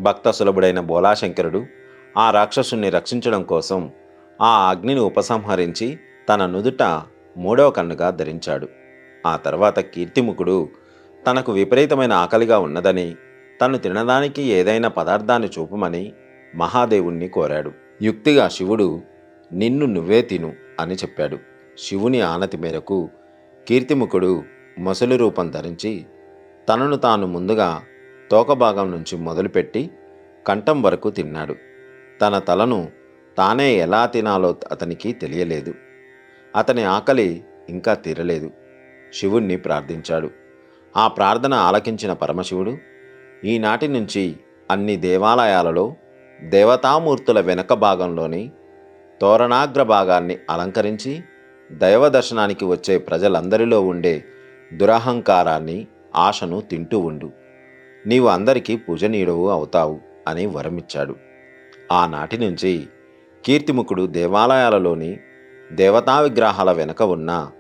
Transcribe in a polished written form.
భక్త సులభుడైన బోలాశంకరుడు ఆ రాక్షసుణ్ణి రక్షించడం కోసం ఆ అగ్నిని ఉపసంహరించి తన నుదుట మూడవ కన్నుగా ధరించాడు. ఆ తర్వాత కీర్తిముఖుడు తనకు విపరీతమైన ఆకలిగా ఉన్నదని, తను తినడానికి ఏదైనా పదార్థాన్ని చూపమని మహాదేవుణ్ణి కోరాడు. యుక్తిగా శివుడు నిన్ను నువ్వే తిను అని చెప్పాడు. శివుని ఆనతి మేరకు కీర్తిముఖుడు మొసలి రూపం ధరించి తనను తాను ముందుగా తోకభాగం నుంచి మొదలుపెట్టి కంఠం వరకు తిన్నాడు. తన తలను తానే ఎలా తినాలో అతనికి తెలియలేదు. అతని ఆకలి ఇంకా తీరలేదు. శివుణ్ణి ప్రార్థించాడు. ఆ ప్రార్థన ఆలకించిన పరమశివుడు ఈనాటి నుంచి అన్ని దేవాలయాలలో దేవతామూర్తుల వెనక భాగంలోని తోరణాగ్ర భాగాన్ని అలంకరించి దైవ దర్శనానికి వచ్చే ప్రజలందరిలో ఉండే దురహంకారాన్ని, ఆశను తింటూ ఉండు. నీవు అందరికీ పూజనీయుడవు అవుతావు అని వరమిచ్చాడు. ఆనాటి నుంచి కీర్తిముఖుడు దేవాలయాలలోని దేవతా విగ్రహాల వెనుక ఉన్న